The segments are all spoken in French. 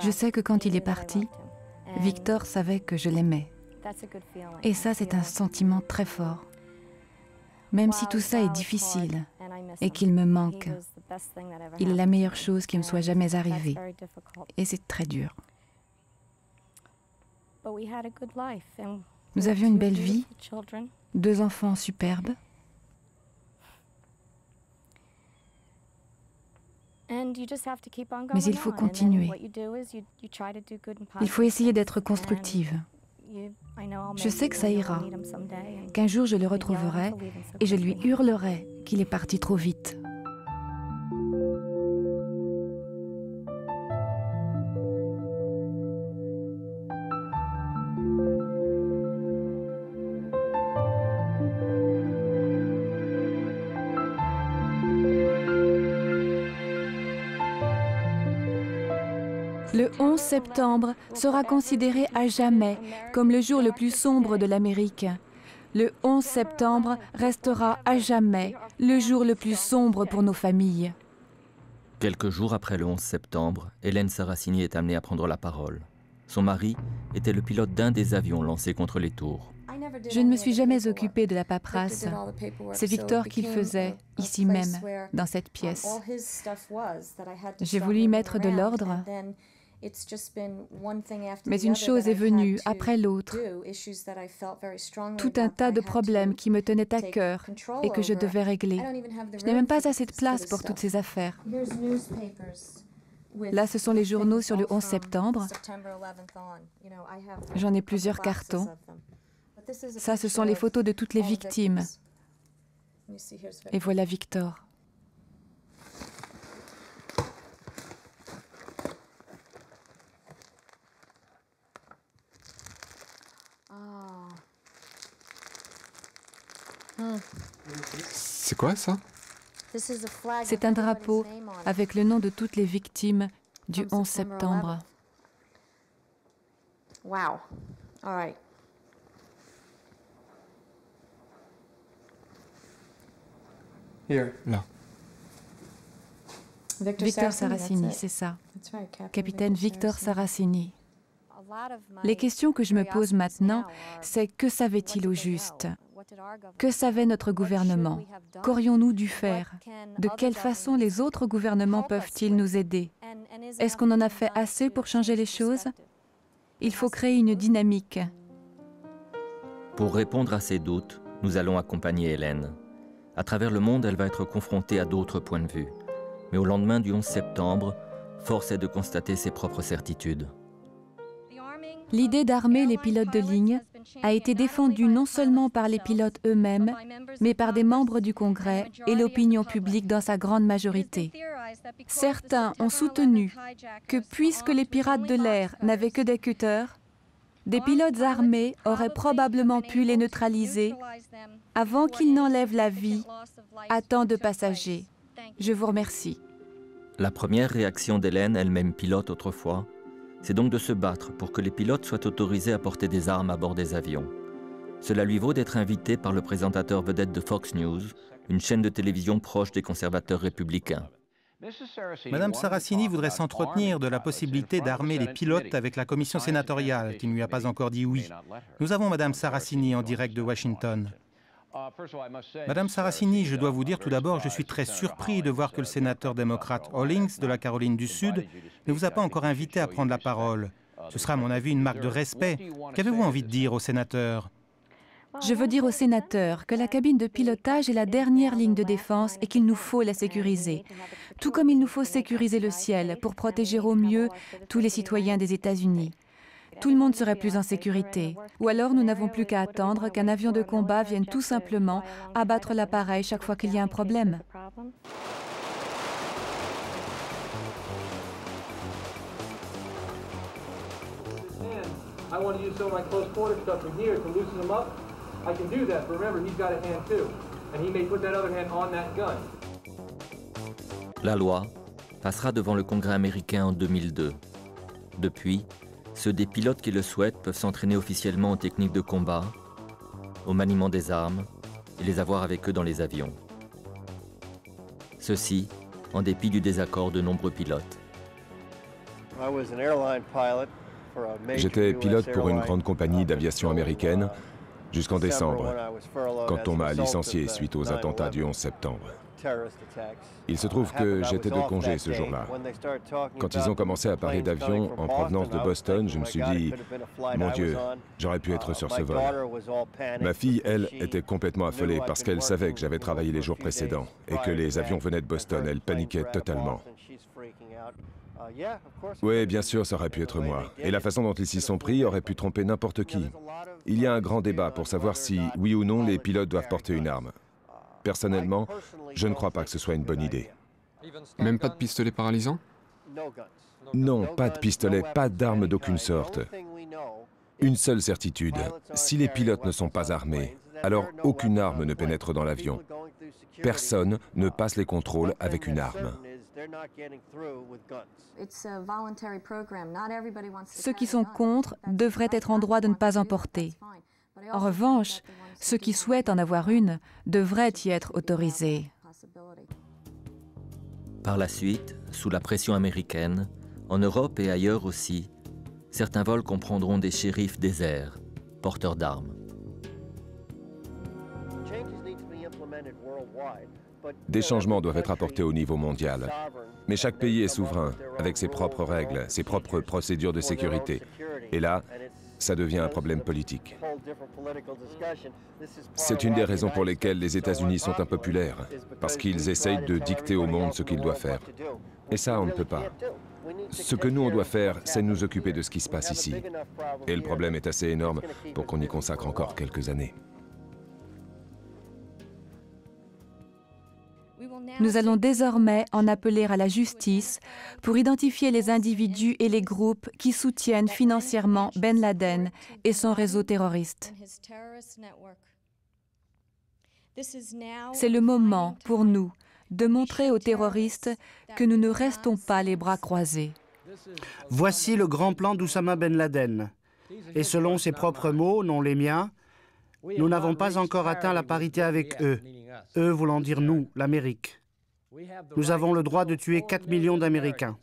Je sais que quand il est parti, Victor savait que je l'aimais. Et ça, c'est un sentiment très fort. Même si tout ça est difficile et qu'il me manque, il est la meilleure chose qui me soit jamais arrivée. Et c'est très dur. Nous avions une belle vie, 2 enfants superbes. Mais il faut continuer. Il faut essayer d'être constructive. Je sais que ça ira, qu'un jour je le retrouverai et je lui hurlerai qu'il est parti trop vite. Le 11 septembre sera considéré à jamais comme le jour le plus sombre de l'Amérique. Le 11 septembre restera à jamais le jour le plus sombre pour nos familles. Quelques jours après le 11 septembre, Hélène Saracini est amenée à prendre la parole. Son mari était le pilote d'un des avions lancés contre les tours. Je ne me suis jamais occupée de la paperasse. C'est Victor qui le faisait, ici même, dans cette pièce. J'ai voulu y mettre de l'ordre. Mais une chose est venue après l'autre, tout un tas de problèmes qui me tenaient à cœur et que je devais régler. Je n'ai même pas assez de place pour toutes ces affaires. Là, ce sont les journaux sur le 11 septembre. J'en ai plusieurs cartons. Ça, ce sont les photos de toutes les victimes. Et voilà Victor. C'est quoi ça? C'est un drapeau avec le nom de toutes les victimes du 11 septembre. Wow. All right. Here. Là. Victor Saracini, c'est ça. Capitaine Victor Saracini. Les questions que je me pose maintenant, c'est que savait-il au juste? Que savait notre gouvernement? Qu'aurions-nous dû faire? De quelle façon les autres gouvernements peuvent-ils nous aider? Est-ce qu'on en a fait assez pour changer les choses? Il faut créer une dynamique. Pour répondre à ces doutes, nous allons accompagner Hélène. À travers le monde, elle va être confrontée à d'autres points de vue. Mais au lendemain du 11 septembre, force est de constater ses propres certitudes. L'idée d'armer les pilotes de ligne a été défendue non seulement par les pilotes eux-mêmes, mais par des membres du Congrès et l'opinion publique dans sa grande majorité. Certains ont soutenu que puisque les pirates de l'air n'avaient que des cutters, des pilotes armés auraient probablement pu les neutraliser avant qu'ils n'enlèvent la vie à tant de passagers. Je vous remercie. La première réaction d'Hélène, elle-même pilote autrefois, c'est donc de se battre pour que les pilotes soient autorisés à porter des armes à bord des avions. Cela lui vaut d'être invité par le présentateur vedette de Fox News, une chaîne de télévision proche des conservateurs républicains. Madame Saracini voudrait s'entretenir de la possibilité d'armer les pilotes avec la commission sénatoriale, qui ne lui a pas encore dit oui. Nous avons Madame Saracini en direct de Washington. Madame Saracini, je dois vous dire tout d'abord, je suis très surpris de voir que le sénateur démocrate Hollings de la Caroline du Sud ne vous a pas encore invité à prendre la parole. Ce sera à mon avis une marque de respect. Qu'avez-vous envie de dire au sénateur? Je veux dire aux sénateurs que la cabine de pilotage est la dernière ligne de défense et qu'il nous faut la sécuriser. Tout comme il nous faut sécuriser le ciel pour protéger au mieux tous les citoyens des États-Unis. Tout le monde serait plus en sécurité. Ou alors nous n'avons plus qu'à attendre qu'un avion de combat vienne tout simplement abattre l'appareil chaque fois qu'il y a un problème. La loi passera devant le Congrès américain en 2002. Depuis, ceux des pilotes qui le souhaitent peuvent s'entraîner officiellement aux techniques de combat, au maniement des armes et les avoir avec eux dans les avions. Ceci en dépit du désaccord de nombreux pilotes. J'étais pilote pour une grande compagnie d'aviation américaine jusqu'en décembre, quand on m'a licencié suite aux attentats du 11 septembre. Il se trouve que j'étais de congé ce jour-là. Quand ils ont commencé à parler d'avions en provenance de Boston, je me suis dit, mon Dieu, j'aurais pu être sur ce vol. Ma fille, elle, était complètement affolée parce qu'elle savait que j'avais travaillé les jours précédents et que les avions venaient de Boston. Elle paniquait totalement. Oui, bien sûr, ça aurait pu être moi. Et la façon dont ils s'y sont pris aurait pu tromper n'importe qui. Il y a un grand débat pour savoir si, oui ou non, les pilotes doivent porter une arme. Personnellement, je ne crois pas que ce soit une bonne idée. Même pas de pistolet paralysant? Non, pas de pistolet, pas d'arme d'aucune sorte. Une seule certitude, si les pilotes ne sont pas armés, alors aucune arme ne pénètre dans l'avion. Personne ne passe les contrôles avec une arme. Ceux qui sont contre devraient être en droit de ne pas en porter. En revanche, ceux qui souhaitent en avoir une devraient y être autorisés. Par la suite, sous la pression américaine, en Europe et ailleurs aussi, certains vols comprendront des shérifs déserts, porteurs d'armes. Des changements doivent être apportés au niveau mondial. Mais chaque pays est souverain, avec ses propres règles, ses propres procédures de sécurité. Et là, ça devient un problème politique. C'est une des raisons pour lesquelles les États-Unis sont impopulaires, parce qu'ils essayent de dicter au monde ce qu'il doit faire. Et ça, on ne peut pas. Ce que nous, on doit faire, c'est nous occuper de ce qui se passe ici. Et le problème est assez énorme pour qu'on y consacre encore quelques années. Nous allons désormais en appeler à la justice pour identifier les individus et les groupes qui soutiennent financièrement Ben Laden et son réseau terroriste. C'est le moment pour nous de montrer aux terroristes que nous ne restons pas les bras croisés. Voici le grand plan d'Oussama Ben Laden. Et selon ses propres mots, non les miens, nous n'avons pas encore atteint la parité avec eux. Eux voulant dire nous, l'Amérique. Nous avons le droit de tuer 4 millions d'Américains.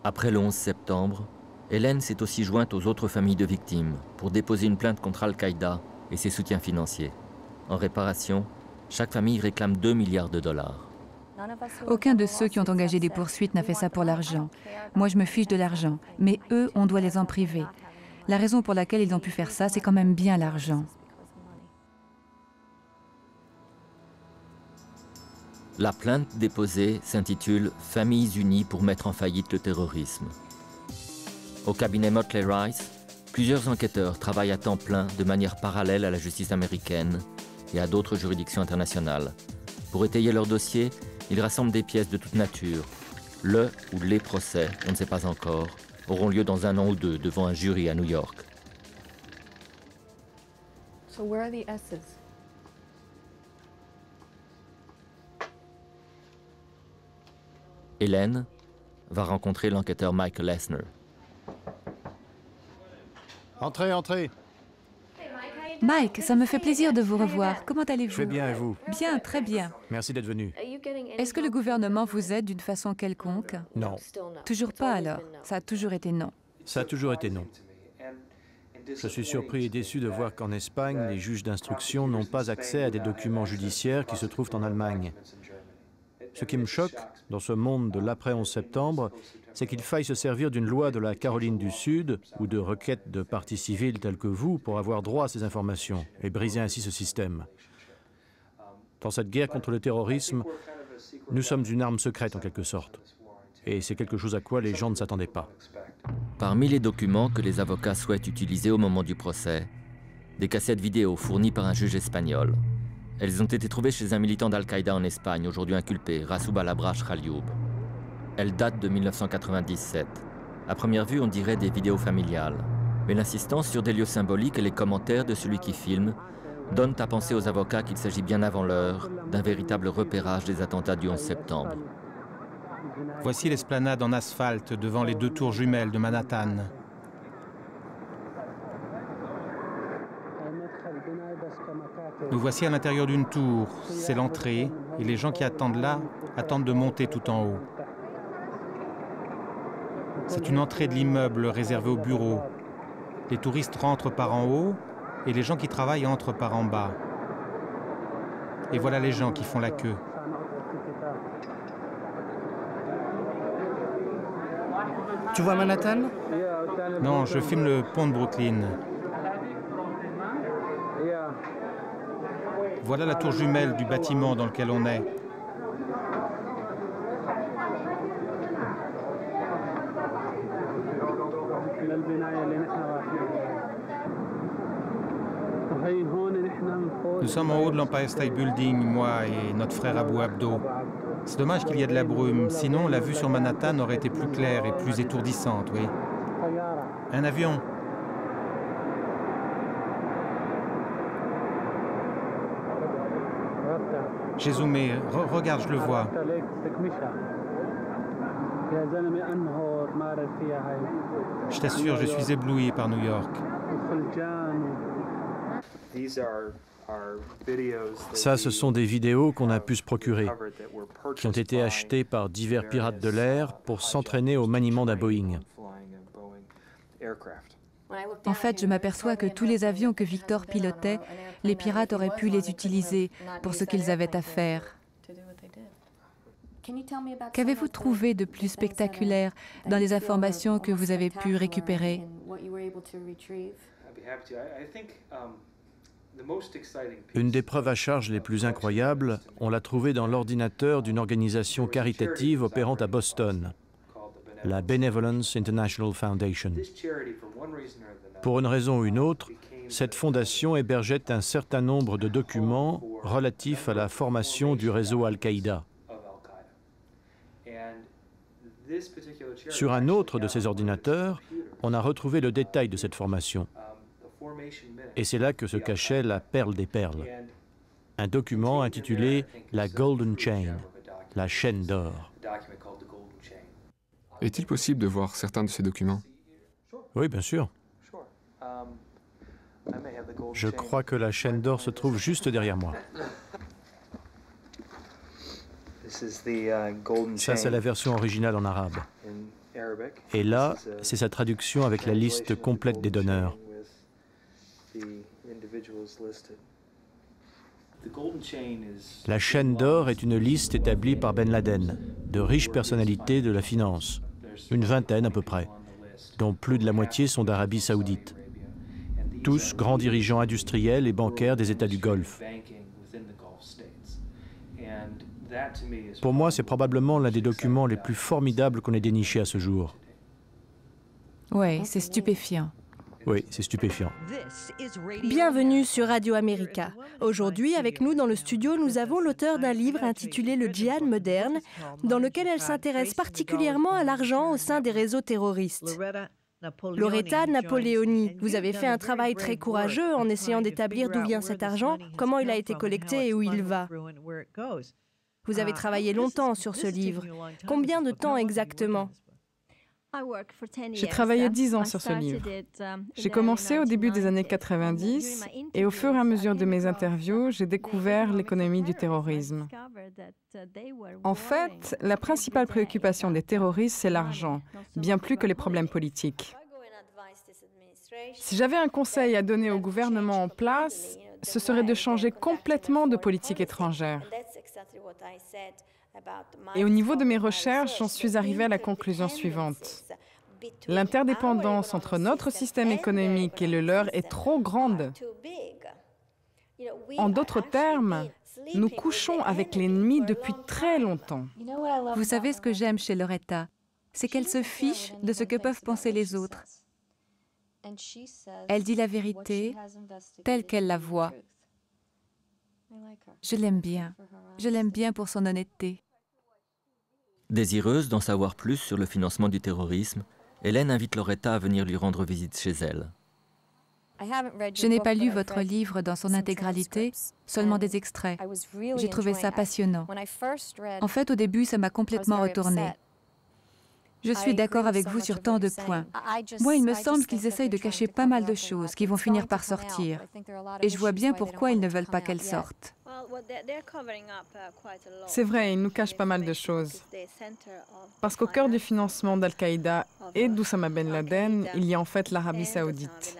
Après le 11 septembre, Hélène s'est aussi jointe aux autres familles de victimes pour déposer une plainte contre Al-Qaïda et ses soutiens financiers. En réparation, chaque famille réclame 2 milliards de dollars. Aucun de ceux qui ont engagé des poursuites n'a fait ça pour l'argent. Moi, je me fiche de l'argent, mais eux, on doit les en priver. La raison pour laquelle ils ont pu faire ça, c'est quand même bien l'argent. La plainte déposée s'intitule « Familles unies pour mettre en faillite le terrorisme ». Au cabinet Motley Rice, plusieurs enquêteurs travaillent à temps plein de manière parallèle à la justice américaine et à d'autres juridictions internationales. Pour étayer leur dossier, ils rassemblent des pièces de toute nature. Le ou les procès, on ne sait pas encore, auront lieu dans 1 an ou 2 devant un jury à New York. So where are the S's? Hélène va rencontrer l'enquêteur Michael Essner. Entrez, entrez. Mike, ça me fait plaisir de vous revoir. Comment allez-vous? Je vais bien et vous? Bien, très bien. Merci d'être venu. Est-ce que le gouvernement vous aide d'une façon quelconque? Non. Toujours pas alors. Ça a toujours été non. Ça a toujours été non. Je suis surpris et déçu de voir qu'en Espagne, les juges d'instruction n'ont pas accès à des documents judiciaires qui se trouvent en Allemagne. Ce qui me choque dans ce monde de l'après-11 septembre, c'est qu'il faille se servir d'une loi de la Caroline du Sud ou de requêtes de parties civiles telles que vous pour avoir droit à ces informations et briser ainsi ce système. Dans cette guerre contre le terrorisme, nous sommes une arme secrète en quelque sorte. Et c'est quelque chose à quoi les gens ne s'attendaient pas. Parmi les documents que les avocats souhaitent utiliser au moment du procès, des cassettes vidéo fournies par un juge espagnol. Elles ont été trouvées chez un militant d'Al-Qaïda en Espagne, aujourd'hui inculpé, Rassoub al-Abrash Khalioub. Elles datent de 1997. À première vue, on dirait des vidéos familiales. Mais l'insistance sur des lieux symboliques et les commentaires de celui qui filme donnent à penser aux avocats qu'il s'agit bien avant l'heure d'un véritable repérage des attentats du 11 septembre. Voici l'esplanade en asphalte devant les 2 tours jumelles de Manhattan. Nous voici à l'intérieur d'une tour. C'est l'entrée et les gens qui attendent là attendent de monter tout en haut. C'est une entrée de l'immeuble réservée aux bureaux. Les touristes rentrent par en haut et les gens qui travaillent entrent par en bas. Et voilà les gens qui font la queue. Tu vois Manhattan? Non, je filme le pont de Brooklyn. Voilà la tour jumelle du bâtiment dans lequel on est. Nous sommes en haut de l'Empire State Building, moi et notre frère Abou Abdo. C'est dommage qu'il y ait de la brume, sinon la vue sur Manhattan aurait été plus claire et plus étourdissante, oui. Un avion. J'ai zoomé. Regarde, je le vois. Je t'assure, je suis ébloui par New York. Ça, ce sont des vidéos qu'on a pu se procurer, qui ont été achetées par divers pirates de l'air pour s'entraîner au maniement d'un Boeing. En fait, je m'aperçois que tous les avions que Victor pilotait, les pirates auraient pu les utiliser pour ce qu'ils avaient à faire. Qu'avez-vous trouvé de plus spectaculaire dans les informations que vous avez pu récupérer? Une des preuves à charge les plus incroyables, on l'a trouvée dans l'ordinateur d'une organisation caritative opérant à Boston, la Benevolence International Foundation. Pour une raison ou une autre, cette fondation hébergeait un certain nombre de documents relatifs à la formation du réseau Al-Qaïda. Sur un autre de ces ordinateurs, on a retrouvé le détail de cette formation. Et c'est là que se cachait la perle des perles. Un document intitulé la Golden Chain, la chaîne d'or. Est-il possible de voir certains de ces documents? Oui, bien sûr. Je crois que la chaîne d'or se trouve juste derrière moi. Ça, c'est la version originale en arabe. Et là, c'est sa traduction avec la liste complète des donneurs. La chaîne d'or est une liste établie par Ben Laden, de riches personnalités de la finance, une vingtaine à peu près, dont plus de la moitié sont d'Arabie saoudite. Tous grands dirigeants industriels et bancaires des États du Golfe. Pour moi, c'est probablement l'un des documents les plus formidables qu'on ait déniché à ce jour. Oui, c'est stupéfiant. Oui, c'est stupéfiant. Bienvenue sur Radio America. Aujourd'hui, avec nous dans le studio, nous avons l'auteur d'un livre intitulé Le djihad moderne, dans lequel elle s'intéresse particulièrement à l'argent au sein des réseaux terroristes. Loretta Napoleoni, vous avez fait un travail très courageux en essayant d'établir d'où vient cet argent, comment il a été collecté et où il va. Vous avez travaillé longtemps sur ce livre. Combien de temps exactement ? J'ai travaillé 10 ans sur ce livre. J'ai commencé au début des années 90 et au fur et à mesure de mes interviews, j'ai découvert l'économie du terrorisme. En fait, la principale préoccupation des terroristes, c'est l'argent, bien plus que les problèmes politiques. Si j'avais un conseil à donner au gouvernement en place, ce serait de changer complètement de politique étrangère. Et au niveau de mes recherches, j'en suis arrivée à la conclusion suivante. L'interdépendance entre notre système économique et le leur est trop grande. En d'autres termes, nous couchons avec l'ennemi depuis très longtemps. Vous savez ce que j'aime chez Loretta? C'est qu'elle se fiche de ce que peuvent penser les autres. Elle dit la vérité telle qu'elle la voit. Je l'aime bien. Je l'aime bien pour son honnêteté. Désireuse d'en savoir plus sur le financement du terrorisme, Hélène invite Loretta à venir lui rendre visite chez elle. Je n'ai pas lu votre livre dans son intégralité, seulement des extraits. J'ai trouvé ça passionnant. En fait, au début, ça m'a complètement retournée. Je suis d'accord avec vous sur tant de points. Moi, il me semble qu'ils essayent de cacher pas mal de choses qui vont finir par sortir. Et je vois bien pourquoi ils ne veulent pas qu'elles sortent. C'est vrai, ils nous cachent pas mal de choses. Parce qu'au cœur du financement d'Al-Qaïda, et d'Oussama Ben Laden, il y a en fait l'Arabie saoudite.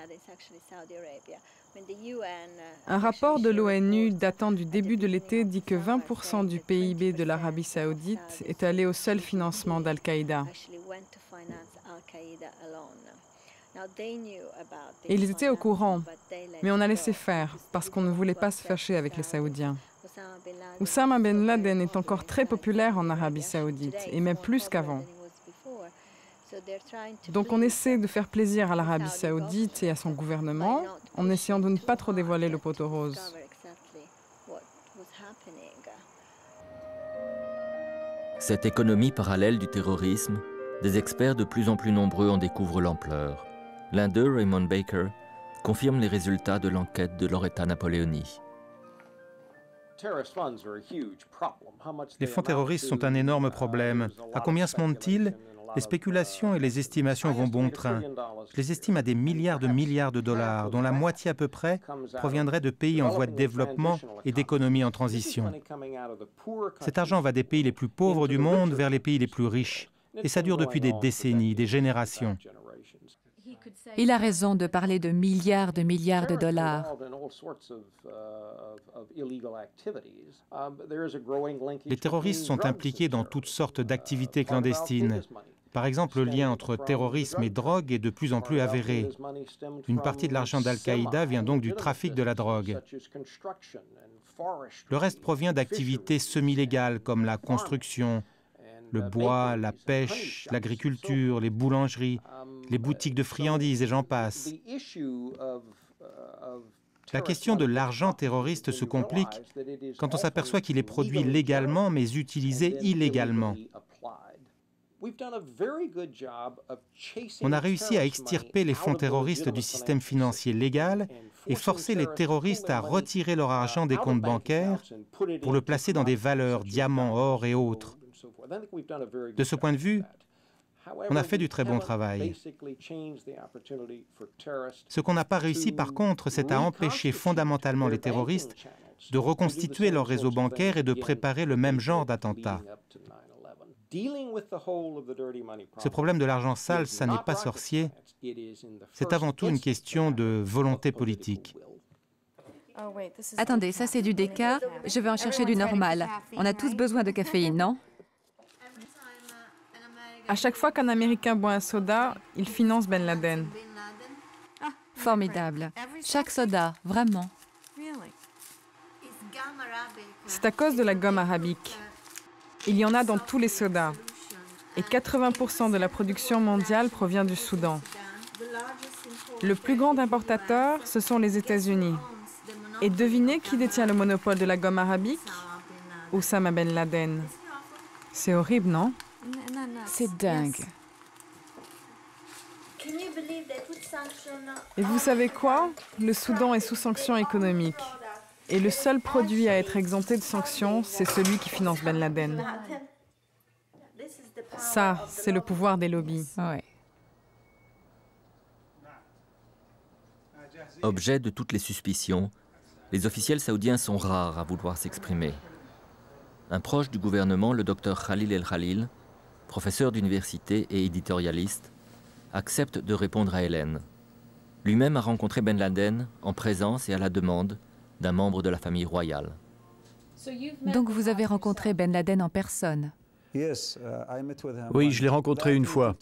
Un rapport de l'ONU datant du début de l'été dit que 20% du PIB de l'Arabie saoudite est allé au seul financement d'Al-Qaïda. Et ils étaient au courant, mais on a laissé faire parce qu'on ne voulait pas se fâcher avec les Saoudiens. Oussama Ben Laden est encore très populaire en Arabie saoudite, et même plus qu'avant. Donc on essaie de faire plaisir à l'Arabie saoudite et à son gouvernement, en essayant de ne pas trop dévoiler le poteau rose. Cette économie parallèle du terrorisme, des experts de plus en plus nombreux en découvrent l'ampleur. L'un d'eux, Raymond Baker, confirme les résultats de l'enquête de Loretta Napoleoni. Les fonds terroristes sont un énorme problème. À combien se montent-ils? Les spéculations et les estimations vont bon train. Je les estime à des milliards de dollars, dont la moitié à peu près proviendrait de pays en voie de développement et d'économies en transition. Cet argent va des pays les plus pauvres du monde vers les pays les plus riches. Et ça dure depuis des décennies, des générations. Il a raison de parler de milliards de dollars. Les terroristes sont impliqués dans toutes sortes d'activités clandestines. Par exemple, le lien entre terrorisme et drogue est de plus en plus avéré. Une partie de l'argent d'Al-Qaïda vient donc du trafic de la drogue. Le reste provient d'activités semi-légales comme la construction, le bois, la pêche, l'agriculture, les boulangeries, les boutiques de friandises et j'en passe. La question de l'argent terroriste se complique quand on s'aperçoit qu'il est produit légalement mais utilisé illégalement. On a réussi à extirper les fonds terroristes du système financier légal et forcer les terroristes à retirer leur argent des comptes bancaires pour le placer dans des valeurs, diamants, or et autres. De ce point de vue, on a fait du très bon travail. Ce qu'on n'a pas réussi, par contre, c'est à empêcher fondamentalement les terroristes de reconstituer leur réseau bancaire et de préparer le même genre d'attentats. Ce problème de l'argent sale, ça n'est pas sorcier. C'est avant tout une question de volonté politique. Attendez, ça c'est du déca, je vais en chercher du normal. On a tous besoin de caféine, non? À chaque fois qu'un Américain boit un soda, il finance Ben Laden. Formidable. Chaque soda, vraiment. C'est à cause de la gomme arabique. Il y en a dans tous les sodas. Et 80% de la production mondiale provient du Soudan. Le plus grand importateur, ce sont les États-Unis. Et devinez qui détient le monopole de la gomme arabique? Oussama Ben Laden. C'est horrible, non? C'est dingue. Et vous savez quoi? Le Soudan est sous sanctions économiques. Et le seul produit à être exempté de sanctions, c'est celui qui finance Ben Laden. Ça, c'est le pouvoir des lobbies. Ouais. Objet de toutes les suspicions, les officiels saoudiens sont rares à vouloir s'exprimer. Un proche du gouvernement, le docteur Khalil El-Khalil, professeur d'université et éditorialiste, accepte de répondre à Hélène. Lui-même a rencontré Ben Laden en présence et à la demande d'un membre de la famille royale. Donc vous avez rencontré Ben Laden en personne? Oui, je l'ai rencontré une fois.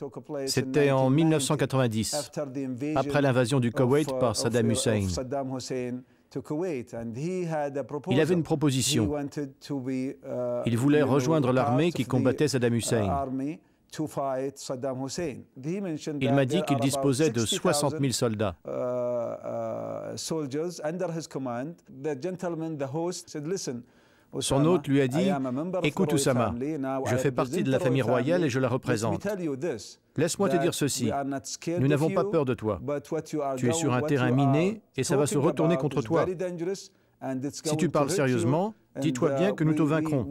C'était en 1990, après l'invasion du Koweït par Saddam Hussein. Il avait une proposition. Il voulait rejoindre l'armée qui combattait Saddam Hussein. Il m'a dit qu'il disposait de 60 000 soldats. Son hôte lui a dit « Écoute Oussama, je fais partie de la famille royale et je la représente. Laisse-moi te dire ceci, nous n'avons pas peur de toi. Tu es sur un terrain miné et ça va se retourner contre toi. Si tu parles sérieusement, dis-toi bien que nous te vaincrons. »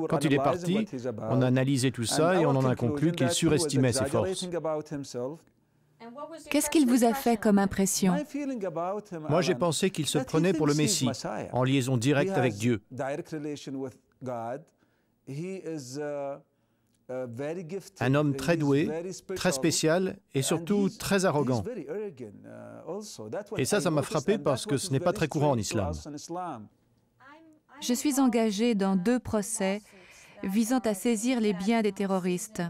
Quand il est parti, on a analysé tout ça et on en a conclu qu'il surestimait ses forces. Qu'est-ce qu'il vous a fait comme impression? Moi, j'ai pensé qu'il se prenait pour le Messie, en liaison directe avec Dieu. Un homme très doué, très spécial et surtout très arrogant. Et ça m'a frappé parce que ce n'est pas très courant en islam. Je suis engagée dans 2 procès visant à saisir les biens des terroristes.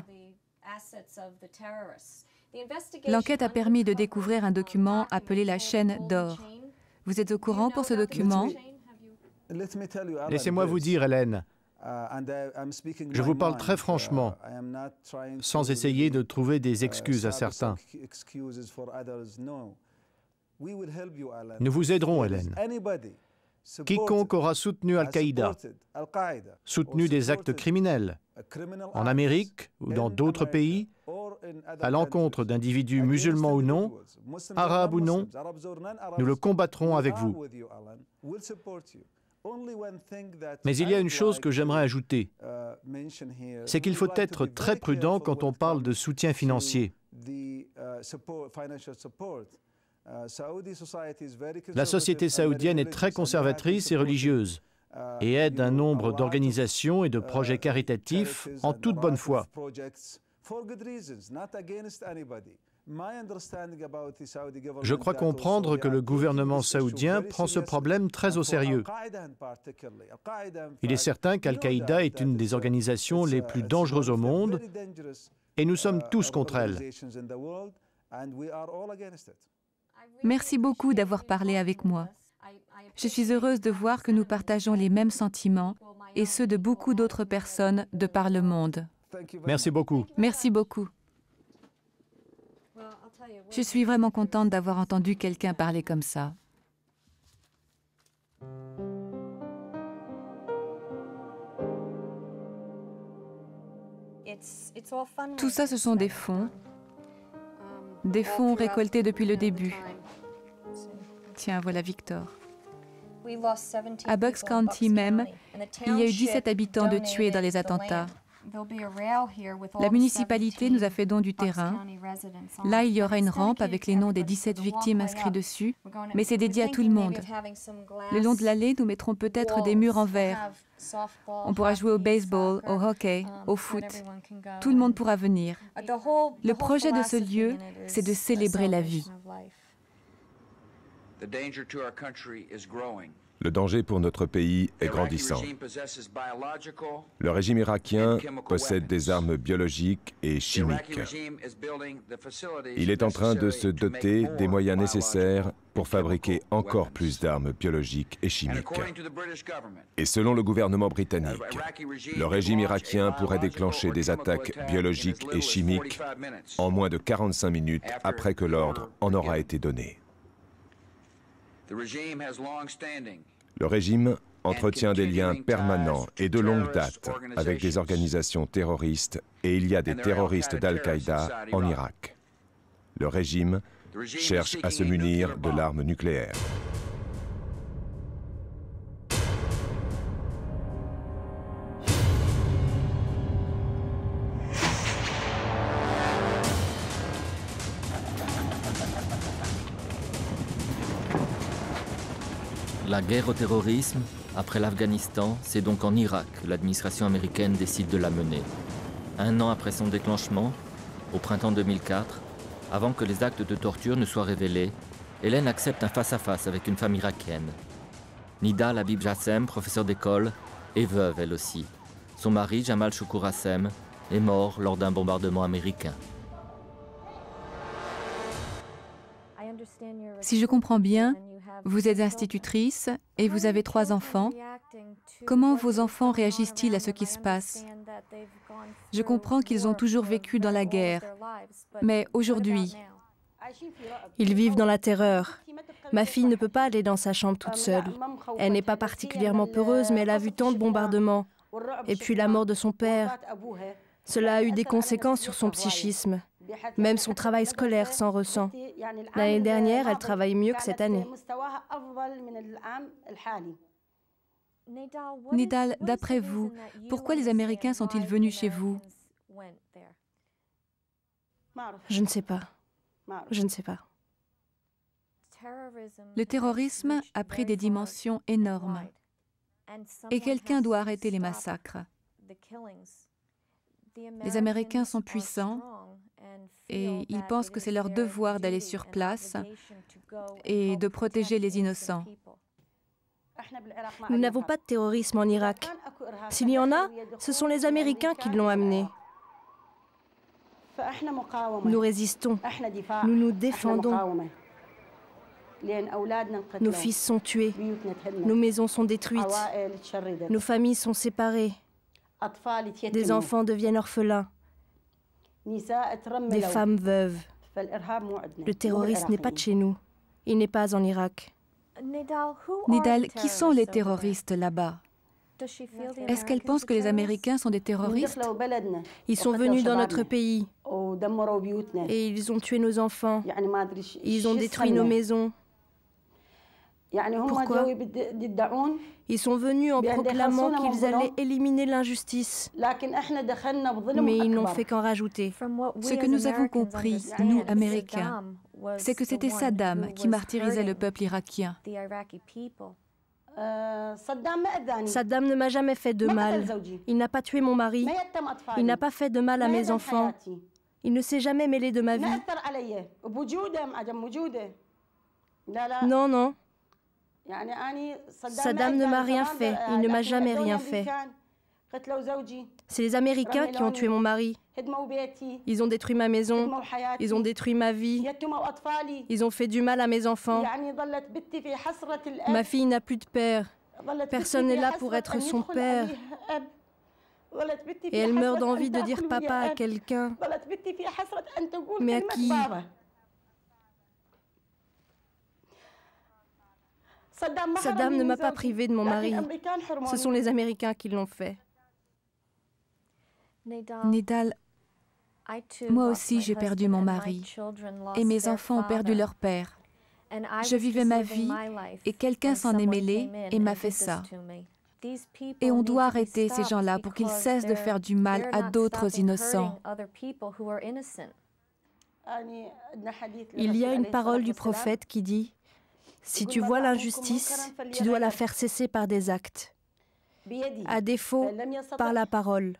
L'enquête a permis de découvrir un document appelé la chaîne d'or. Vous êtes au courant pour ce document? Laissez-moi vous dire, Hélène, je vous parle très franchement, sans essayer de trouver des excuses à certains. Nous vous aiderons, Hélène. Quiconque aura soutenu Al-Qaïda, soutenu des actes criminels, en Amérique ou dans d'autres pays, à l'encontre d'individus musulmans ou non, arabes ou non, nous le combattrons avec vous. Mais il y a une chose que j'aimerais ajouter, c'est qu'il faut être très prudent quand on parle de soutien financier. La société saoudienne est très conservatrice et religieuse et aide un nombre d'organisations et de projets caritatifs en toute bonne foi. Je crois comprendre que le gouvernement saoudien prend ce problème très au sérieux. Il est certain qu'Al-Qaïda est une des organisations les plus dangereuses au monde et nous sommes tous contre elle. Merci beaucoup d'avoir parlé avec moi. Je suis heureuse de voir que nous partageons les mêmes sentiments et ceux de beaucoup d'autres personnes de par le monde. Merci beaucoup. Merci beaucoup. Je suis vraiment contente d'avoir entendu quelqu'un parler comme ça. Tout ça, ce sont des fonds récoltés depuis le début. Tiens, voilà Victor. À Bucks County même, il y a eu 17 habitants de tués dans les attentats. La municipalité nous a fait don du terrain. Là, il y aura une rampe avec les noms des 17 victimes inscrits dessus, mais c'est dédié à tout le monde. Le long de l'allée, nous mettrons peut-être des murs en verre. On pourra jouer au baseball, au hockey, au foot. Tout le monde pourra venir. Le projet de ce lieu, c'est de célébrer la vie. Le danger pour notre pays est grandissant. Le régime irakien possède des armes biologiques et chimiques. Il est en train de se doter des moyens nécessaires pour fabriquer encore plus d'armes biologiques et chimiques. Et selon le gouvernement britannique, le régime irakien pourrait déclencher des attaques biologiques et chimiques en moins de 45 minutes après que l'ordre en aura été donné. Le régime entretient des liens permanents et de longue date avec des organisations terroristes et il y a des terroristes d'Al-Qaïda en Irak. Le régime cherche à se munir de l'arme nucléaire. La guerre au terrorisme, après l'Afghanistan, c'est donc en Irak que l'administration américaine décide de la mener. 1 an après son déclenchement, au printemps 2004, avant que les actes de torture ne soient révélés, Hélène accepte un face-à-face avec une femme irakienne. Nida Labib Jassem, professeure d'école, est veuve elle aussi. Son mari, Jamal Choukour Hassem, est mort lors d'un bombardement américain. Si je comprends bien, vous êtes institutrice et vous avez 3 enfants. Comment vos enfants réagissent-ils à ce qui se passe? Je comprends qu'ils ont toujours vécu dans la guerre, mais aujourd'hui... Ils vivent dans la terreur. Ma fille ne peut pas aller dans sa chambre toute seule. Elle n'est pas particulièrement peureuse, mais elle a vu tant de bombardements. Et puis la mort de son père. Cela a eu des conséquences sur son psychisme. Même son travail scolaire s'en ressent. L'année dernière, elle travaille mieux que cette année. Nidal, d'après vous, pourquoi les Américains sont-ils venus chez vous? Je ne sais pas. Je ne sais pas. Le terrorisme a pris des dimensions énormes. Et quelqu'un doit arrêter les massacres. Les Américains sont puissants et ils pensent que c'est leur devoir d'aller sur place et de protéger les innocents. Nous n'avons pas de terrorisme en Irak. S'il y en a, ce sont les Américains qui l'ont amené. Nous résistons, nous nous défendons. Nos fils sont tués, nos maisons sont détruites, nos familles sont séparées, des enfants deviennent orphelins, des femmes veuves. Le terrorisme n'est pas de chez nous, il n'est pas en Irak. Nidal, qui sont les terroristes là-bas? Est-ce qu'elle pense que les Américains sont des terroristes? Ils sont venus dans notre pays et ils ont tué nos enfants, ils ont détruit nos maisons. Pourquoi? Ils sont venus en proclamant qu'ils allaient éliminer l'injustice, mais ils n'ont fait qu'en rajouter. Ce que nous avons compris, nous, Américains, c'est que c'était Saddam qui martyrisait le peuple irakien. Saddam ne m'a jamais fait de mal. Il n'a pas tué mon mari. Il n'a pas fait de mal à mes enfants. Il ne s'est jamais mêlé de ma vie. Non, non. Saddam ne m'a rien fait. Il ne m'a jamais rien fait. C'est les Américains qui ont tué mon mari. Ils ont détruit ma maison. Ils ont détruit ma vie. Ils ont fait du mal à mes enfants. Ma fille n'a plus de père. Personne n'est là pour être son père. Et elle meurt d'envie de dire papa à quelqu'un. Mais à qui? Saddam ne m'a pas privé de mon mari. Ce sont les Américains qui l'ont fait. Nidal, moi aussi j'ai perdu mon mari et mes enfants ont perdu leur père. Je vivais ma vie et quelqu'un s'en est mêlé et m'a fait ça. Et on doit arrêter ces gens-là pour qu'ils cessent de faire du mal à d'autres innocents. Il y a une parole du prophète qui dit « Si tu vois l'injustice, tu dois la faire cesser par des actes. À défaut, par la parole.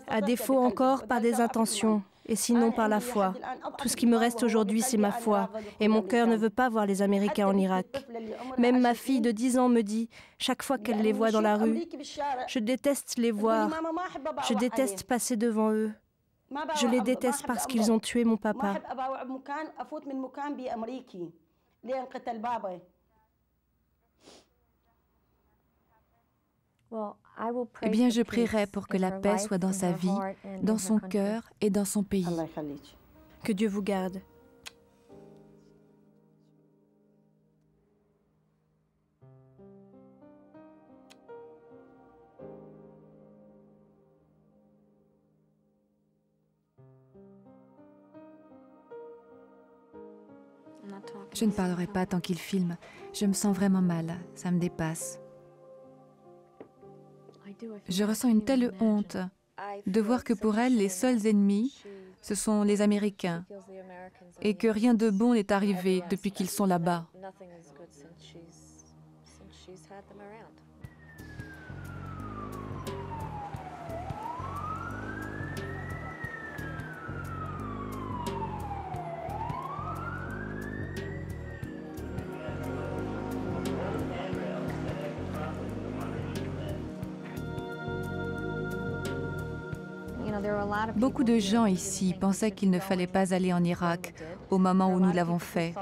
À défaut encore, par des intentions. Et sinon, par la foi. Tout ce qui me reste aujourd'hui, c'est ma foi. Et mon cœur ne veut pas voir les Américains en Irak. Même ma fille de 10 ans me dit, chaque fois qu'elle les voit dans la rue, « Je déteste les voir. Je déteste passer devant eux. Je les déteste parce qu'ils ont tué mon papa. » Eh bien, je prierai pour que la paix soit dans sa vie, dans son cœur et dans son pays. Que Dieu vous garde. Je ne parlerai pas tant qu'il filme. Je me sens vraiment mal. Ça me dépasse. Je ressens une telle honte de voir que pour elle, les seuls ennemis, ce sont les Américains et que rien de bon n'est arrivé depuis qu'ils sont là-bas. Beaucoup de gens ici pensaient qu'il ne fallait pas aller en Irak au moment où nous l'avons fait.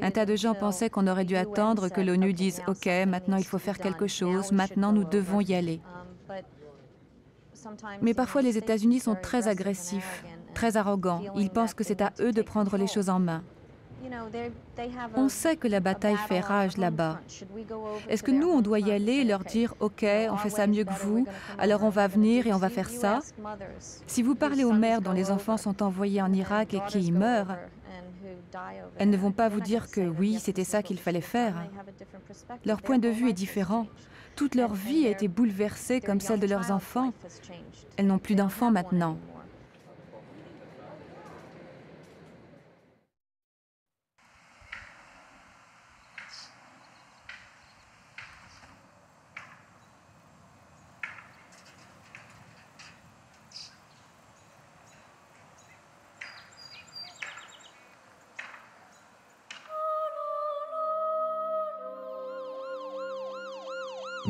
Un tas de gens pensaient qu'on aurait dû attendre que l'ONU dise « Ok, maintenant il faut faire quelque chose, maintenant nous devons y aller ». Mais parfois les États-Unis sont très agressifs, très arrogants. Ils pensent que c'est à eux de prendre les choses en main. On sait que la bataille fait rage là-bas. Est-ce que nous, on doit y aller et leur dire « Ok, on fait ça mieux que vous, alors on va venir et on va faire ça » Si vous parlez aux mères dont les enfants sont envoyés en Irak et qui y meurent, elles ne vont pas vous dire que oui, c'était ça qu'il fallait faire. Leur point de vue est différent. Toute leur vie a été bouleversée comme celle de leurs enfants. Elles n'ont plus d'enfants maintenant.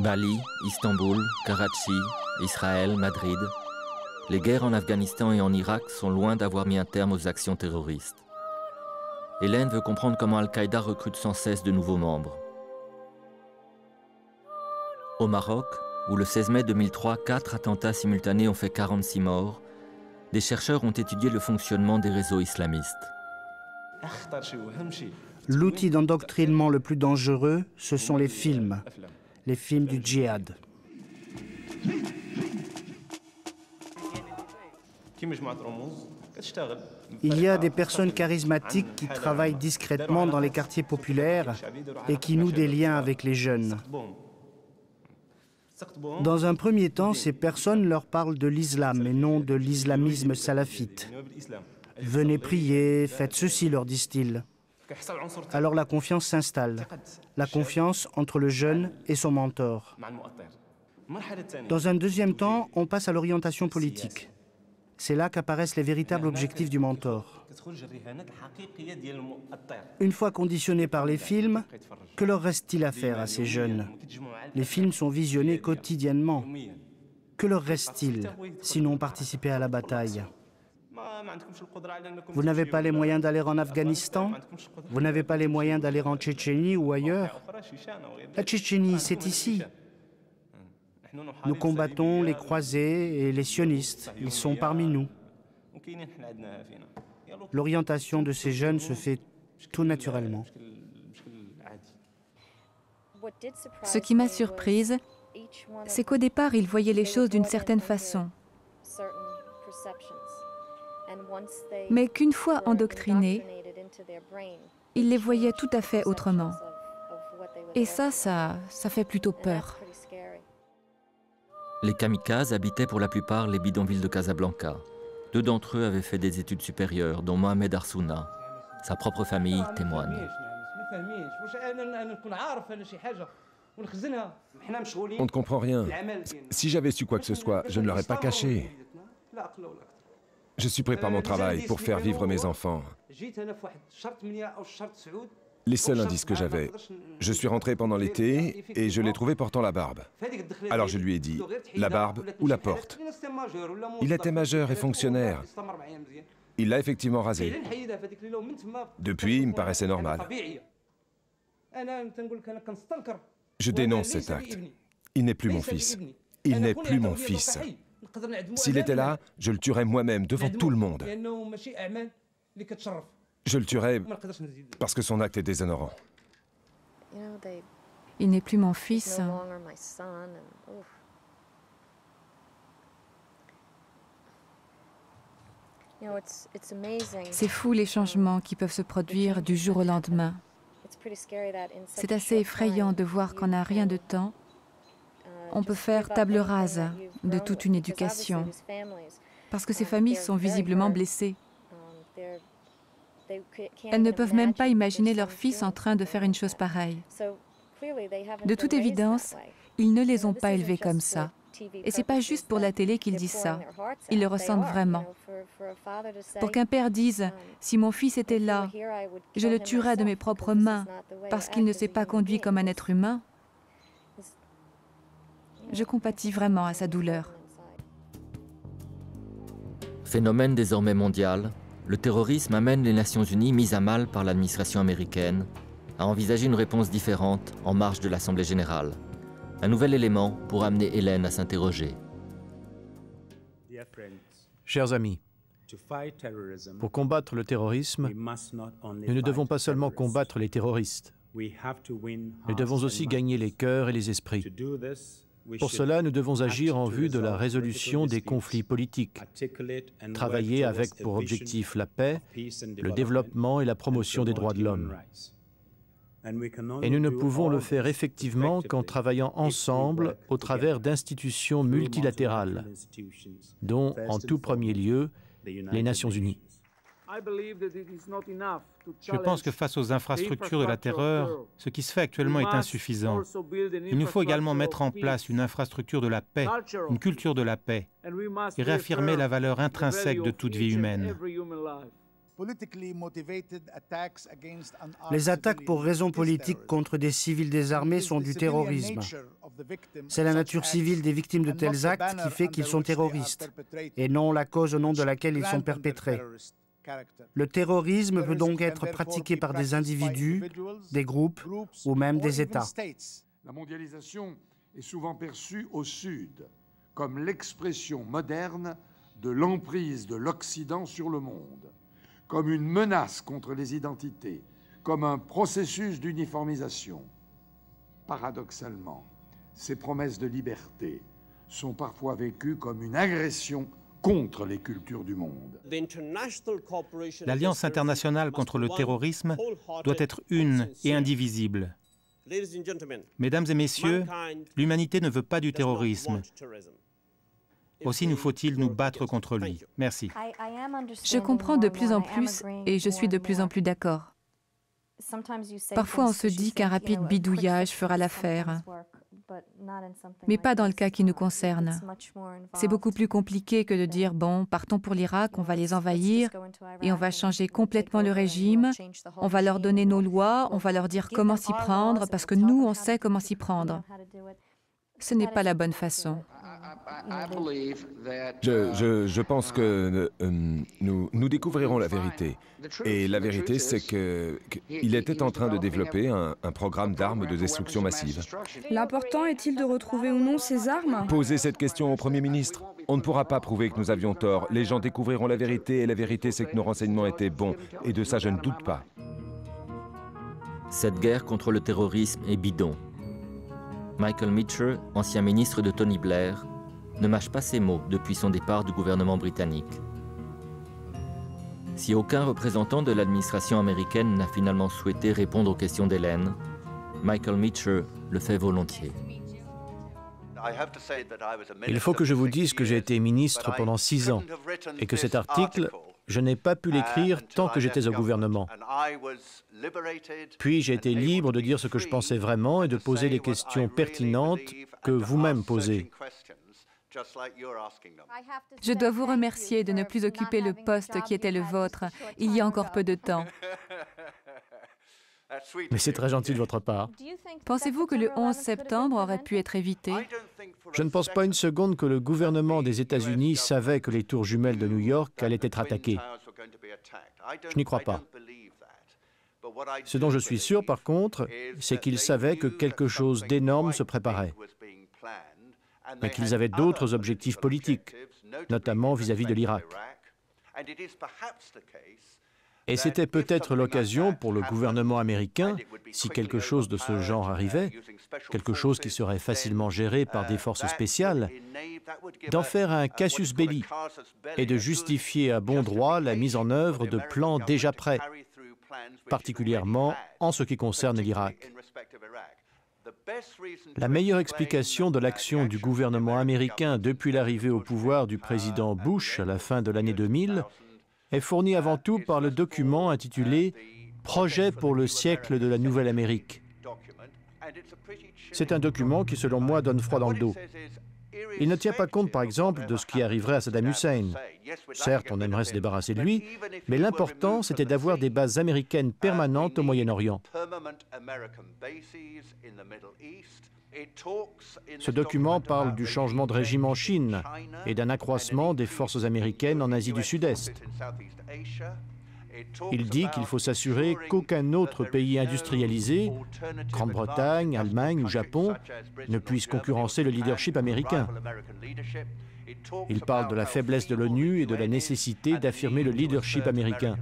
Bali, Istanbul, Karachi, Israël, Madrid. Les guerres en Afghanistan et en Irak sont loin d'avoir mis un terme aux actions terroristes. Hélène veut comprendre comment Al-Qaïda recrute sans cesse de nouveaux membres. Au Maroc, où le 16 mai 2003, 4 attentats simultanés ont fait 46 morts, des chercheurs ont étudié le fonctionnement des réseaux islamistes. L'outil d'endoctrinement le plus dangereux, ce sont les films du djihad. Il y a des personnes charismatiques qui travaillent discrètement dans les quartiers populaires et qui nouent des liens avec les jeunes. Dans un premier temps, ces personnes leur parlent de l'islam et non de l'islamisme salafite. « Venez prier, faites ceci », leur disent-ils. Alors la confiance s'installe, la confiance entre le jeune et son mentor. Dans un deuxième temps, on passe à l'orientation politique. C'est là qu'apparaissent les véritables objectifs du mentor. Une fois conditionnés par les films, que leur reste-t-il à faire à ces jeunes? Les films sont visionnés quotidiennement. Que leur reste-t-il, sinon participer à la bataille? Vous n'avez pas les moyens d'aller en Afghanistan? Vous n'avez pas les moyens d'aller en Tchétchénie ou ailleurs? La Tchétchénie, c'est ici. Nous combattons les croisés et les sionistes. Ils sont parmi nous. L'orientation de ces jeunes se fait tout naturellement. Ce qui m'a surprise, c'est qu'au départ, ils voyaient les choses d'une certaine façon. Mais qu'une fois endoctrinés, ils les voyaient tout à fait autrement. Et ça fait plutôt peur. Les kamikazes habitaient pour la plupart les bidonvilles de Casablanca. 2 d'entre eux avaient fait des études supérieures, dont Mohamed Arsouna. Sa propre famille témoigne. On ne comprend rien. Si j'avais su quoi que ce soit, je ne l'aurais pas caché. Je suis prêt par mon travail pour faire vivre mes enfants. Les seuls indices que j'avais, je suis rentré pendant l'été et je l'ai trouvé portant la barbe. Alors je lui ai dit, la barbe ou la porte. Il était majeur et fonctionnaire. Il l'a effectivement rasé. Depuis, il me paraissait normal. Je dénonce cet acte. Il n'est plus mon fils. Il n'est plus mon fils. S'il était là, je le tuerais moi-même devant tout le monde. Je le tuerais parce que son acte est déshonorant. Il n'est plus mon fils. C'est fou les changements qui peuvent se produire du jour au lendemain. C'est assez effrayant de voir qu'en un rien de temps, on peut faire table rase de toute une éducation, parce que ces familles sont visiblement blessées. Elles ne peuvent même pas imaginer leur fils en train de faire une chose pareille. De toute évidence, ils ne les ont pas élevés comme ça. Et ce n'est pas juste pour la télé qu'ils disent ça. Ils le ressentent vraiment. Pour qu'un père dise « Si mon fils était là, je le tuerais de mes propres mains parce qu'il ne s'est pas conduit comme un être humain », je compatis vraiment à sa douleur. Phénomène désormais mondial, le terrorisme amène les Nations Unies, mises à mal par l'administration américaine, à envisager une réponse différente en marge de l'Assemblée générale. Un nouvel élément pour amener Hélène à s'interroger. Chers amis, pour combattre le terrorisme, nous ne devons pas seulement combattre les terroristes. Nous devons aussi gagner les cœurs et les esprits. Pour cela, nous devons agir en vue de la résolution des conflits politiques, travailler avec pour objectif la paix, le développement et la promotion des droits de l'homme. Et nous ne pouvons le faire effectivement qu'en travaillant ensemble au travers d'institutions multilatérales, dont, en tout premier lieu, les Nations Unies. Je pense que face aux infrastructures de la terreur, ce qui se fait actuellement est insuffisant. Il nous faut également mettre en place une infrastructure de la paix, une culture de la paix, et réaffirmer la valeur intrinsèque de toute vie humaine. Les attaques pour raisons politiques contre des civils désarmés sont du terrorisme. C'est la nature civile des victimes de tels actes qui fait qu'ils sont terroristes, et non la cause au nom de laquelle ils sont perpétrés. Le terrorisme peut donc être pratiqué par des individus, des groupes ou même des États. La mondialisation est souvent perçue au Sud comme l'expression moderne de l'emprise de l'Occident sur le monde, comme une menace contre les identités, comme un processus d'uniformisation. Paradoxalement, ces promesses de liberté sont parfois vécues comme une agression contre les cultures du monde. L'Alliance internationale contre le terrorisme doit être une et indivisible. Mesdames et messieurs, l'humanité ne veut pas du terrorisme. Aussi nous faut-il nous battre contre lui. Merci. Je comprends de plus en plus et je suis de plus en plus d'accord. Parfois on se dit qu'un rapide bidouillage fera l'affaire, mais pas dans le cas qui nous concerne. C'est beaucoup plus compliqué que de dire « bon, partons pour l'Irak, on va les envahir et on va changer complètement le régime, on va leur donner nos lois, on va leur dire comment s'y prendre parce que nous, on sait comment s'y prendre ». Ce n'est pas la bonne façon. Je pense que nous découvrirons la vérité. Et la vérité, c'est qu'il était en train de développer un programme d'armes de destruction massive. L'important est-il de retrouver ou non ces armes? Posez cette question au Premier ministre. On ne pourra pas prouver que nous avions tort. Les gens découvriront la vérité et la vérité, c'est que nos renseignements étaient bons. Et de ça, je ne doute pas. Cette guerre contre le terrorisme est bidon. Michael Meacher, ancien ministre de Tony Blair, ne mâche pas ses mots depuis son départ du gouvernement britannique. Si aucun représentant de l'administration américaine n'a finalement souhaité répondre aux questions d'Hélène, Michael Meacher le fait volontiers. Il faut que je vous dise que j'ai été ministre pendant 6 ans et que cet article, je n'ai pas pu l'écrire tant que j'étais au gouvernement. Puis j'ai été libre de dire ce que je pensais vraiment et de poser les questions pertinentes que vous-même posez. Je dois vous remercier de ne plus occuper le poste qui était le vôtre il y a encore peu de temps. Mais c'est très gentil de votre part. Pensez-vous que le 11 septembre aurait pu être évité? Je ne pense pas une seconde que le gouvernement des États-Unis savait que les tours jumelles de New York allaient être attaquées. Je n'y crois pas. Ce dont je suis sûr, par contre, c'est qu'ils savaient que quelque chose d'énorme se préparait, mais qu'ils avaient d'autres objectifs politiques, notamment vis-à-vis de l'Irak. Et c'était peut-être l'occasion pour le gouvernement américain, si quelque chose de ce genre arrivait, quelque chose qui serait facilement géré par des forces spéciales, d'en faire un casus belli et de justifier à bon droit la mise en œuvre de plans déjà prêts, particulièrement en ce qui concerne l'Irak. La meilleure explication de l'action du gouvernement américain depuis l'arrivée au pouvoir du président Bush à la fin de l'année 2000 est fournie avant tout par le document intitulé « Projet pour le siècle de la Nouvelle-Amérique ». C'est un document qui, selon moi, donne froid dans le dos. Il ne tient pas compte, par exemple, de ce qui arriverait à Saddam Hussein. Certes, on aimerait se débarrasser de lui, mais l'important, c'était d'avoir des bases américaines permanentes au Moyen-Orient. Ce document parle du changement de régime en Chine et d'un accroissement des forces américaines en Asie du Sud-Est. Il dit qu'il faut s'assurer qu'aucun autre pays industrialisé, Grande-Bretagne, Allemagne ou Japon, ne puisse concurrencer le leadership américain. Il parle de la faiblesse de l'ONU et de la nécessité d'affirmer le leadership américain.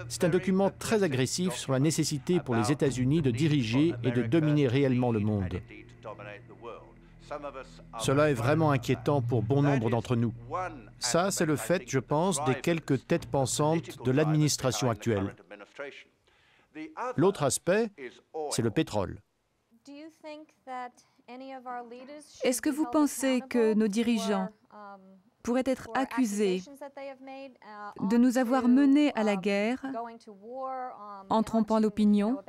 C'est un document très agressif sur la nécessité pour les États-Unis de diriger et de dominer réellement le monde. Cela est vraiment inquiétant pour bon nombre d'entre nous. Ça, c'est le fait, je pense, des quelques têtes pensantes de l'administration actuelle. L'autre aspect, c'est le pétrole. Est-ce que vous pensez que nos dirigeants pourraient être accusés de nous avoir menés à la guerre en trompant l'opinion?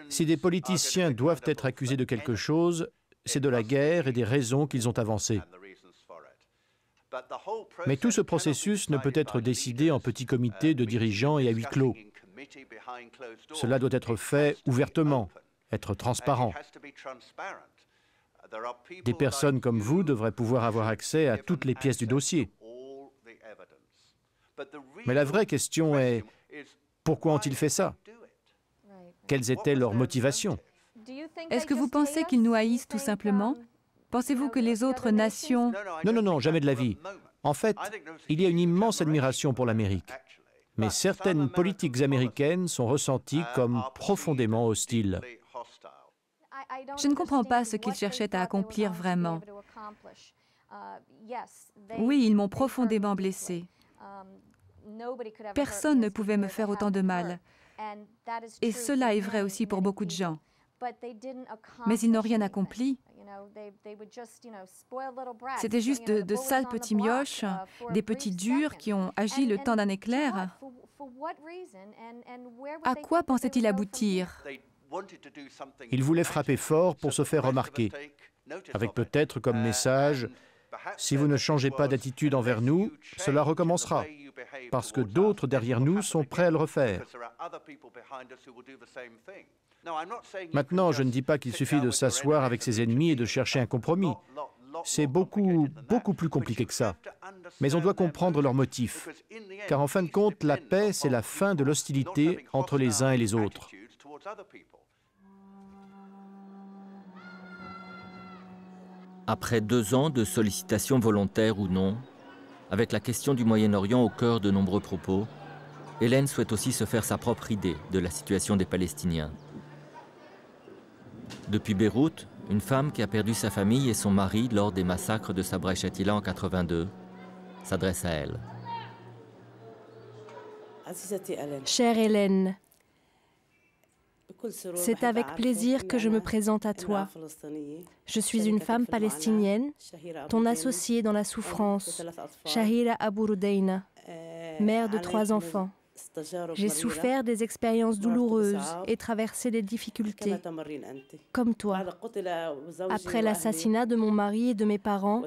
Si des politiciens doivent être accusés de quelque chose, c'est de la guerre et des raisons qu'ils ont avancées. Mais tout ce processus ne peut être décidé en petits comités de dirigeants et à huis clos. Cela doit être fait ouvertement, être transparent. Des personnes comme vous devraient pouvoir avoir accès à toutes les pièces du dossier. Mais la vraie question est, pourquoi ont-ils fait ça? Quelles étaient leurs motivations? Est-ce que vous pensez qu'ils nous haïssent tout simplement? Pensez-vous que les autres nations... Non, jamais de la vie. En fait, il y a une immense admiration pour l'Amérique. Mais certaines politiques américaines sont ressenties comme profondément hostiles. Je ne comprends pas ce qu'ils cherchaient à accomplir vraiment. Oui, ils m'ont profondément blessée. Personne ne pouvait me faire autant de mal. Et cela est vrai aussi pour beaucoup de gens. Mais ils n'ont rien accompli. C'était juste de sales petits mioches, des petits durs qui ont agi le temps d'un éclair. À quoi pensaient-ils aboutir? Ils voulaient frapper fort pour se faire remarquer, avec peut-être comme message « Si vous ne changez pas d'attitude envers nous, cela recommencera, parce que d'autres derrière nous sont prêts à le refaire. » Maintenant, je ne dis pas qu'il suffit de s'asseoir avec ses ennemis et de chercher un compromis. C'est beaucoup plus compliqué que ça. Mais on doit comprendre leurs motifs, car en fin de compte, la paix, c'est la fin de l'hostilité entre les uns et les autres. Après 2 ans de sollicitations volontaires ou non, avec la question du Moyen-Orient au cœur de nombreux propos, Hélène souhaite aussi se faire sa propre idée de la situation des Palestiniens. Depuis Beyrouth, une femme qui a perdu sa famille et son mari lors des massacres de Sabra et Shatila en 82 s'adresse à elle. Chère Hélène, c'est avec plaisir que je me présente à toi. Je suis une femme palestinienne, ton associée dans la souffrance, Shahira Abu Rudeina, mère de 3 enfants. J'ai souffert des expériences douloureuses et traversé des difficultés, comme toi. Après l'assassinat de mon mari et de mes parents,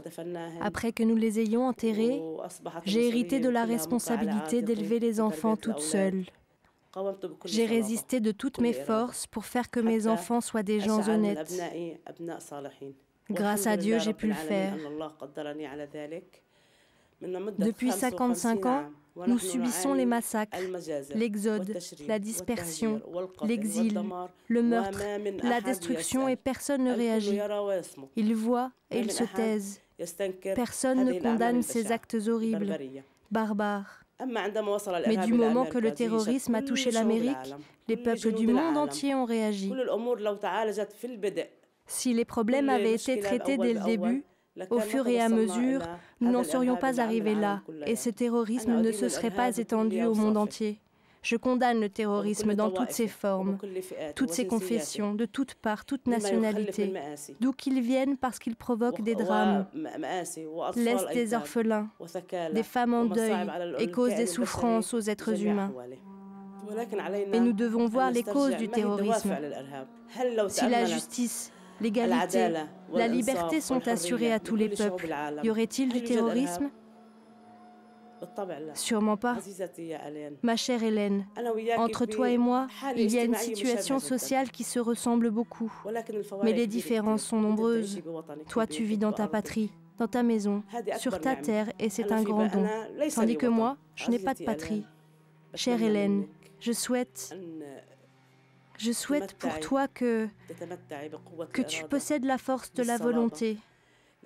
après que nous les ayons enterrés, j'ai hérité de la responsabilité d'élever les enfants toute seule. J'ai résisté de toutes mes forces pour faire que mes enfants soient des gens honnêtes. Grâce à Dieu, j'ai pu le faire. Depuis 55 ans, nous subissons les massacres, l'exode, la dispersion, l'exil, le meurtre, la destruction et personne ne réagit. Ils voient et ils se taisent. Personne ne condamne ces actes horribles, barbares. Mais du moment que le terrorisme a touché l'Amérique, les peuples du monde entier ont réagi. Si les problèmes avaient été traités dès le début, au fur et à mesure, nous n'en serions pas arrivés là, et ce terrorisme ne se serait pas étendu au monde entier. Je condamne le terrorisme dans toutes ses formes, toutes ses confessions, de toutes parts, toutes nationalités, d'où qu'ils viennent parce qu'ils provoquent des drames, laissent des orphelins, des femmes en deuil et causent des souffrances aux êtres humains. Et nous devons voir les causes du terrorisme. Si la justice, l'égalité, la liberté sont assurées à tous les peuples, y aurait-il du terrorisme? Sûrement pas. Ma chère Hélène, entre toi et moi, il y a une situation sociale qui se ressemble beaucoup. Mais les différences sont nombreuses. Toi, tu vis dans ta patrie, dans ta maison, sur ta terre, et c'est un grand don. Tandis que moi, je n'ai pas de patrie. Chère Hélène, je souhaite pour toi que tu possèdes la force de la volonté,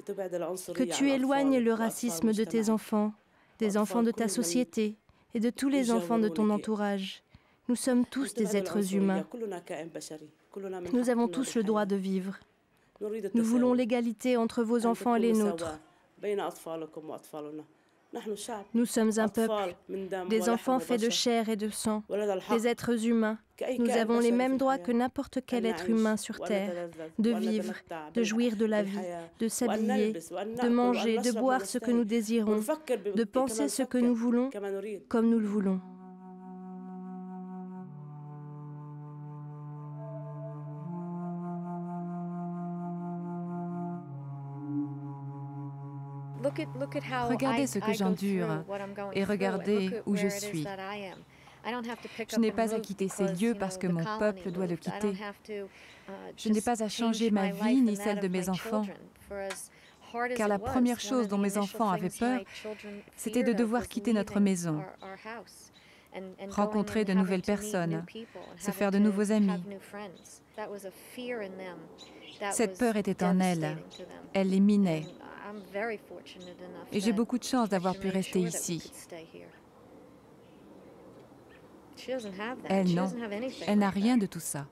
que tu éloignes le racisme de tes enfants, des enfants de ta société et de tous les enfants de ton entourage. Nous sommes tous des êtres humains. Nous avons tous le droit de vivre. Nous voulons l'égalité entre vos enfants et les nôtres. Nous sommes un peuple, des enfants faits de chair et de sang, des êtres humains. Nous avons les mêmes droits que n'importe quel être humain sur Terre, de vivre, de jouir de la vie, de s'habiller, de manger, de boire ce que nous désirons, de penser ce que nous voulons comme nous le voulons. Regardez ce que j'endure et regardez où je suis. Je n'ai pas à quitter ces lieux parce que mon peuple doit le quitter. Je n'ai pas à changer ma vie ni celle de mes enfants. Car la première chose dont mes enfants avaient peur, c'était de devoir quitter notre maison, rencontrer de nouvelles personnes, se faire de nouveaux amis. Cette peur était en elles. Elle les minait. Et j'ai beaucoup de chance d'avoir pu rester ici. Elle, non. Elle n'a rien de tout ça.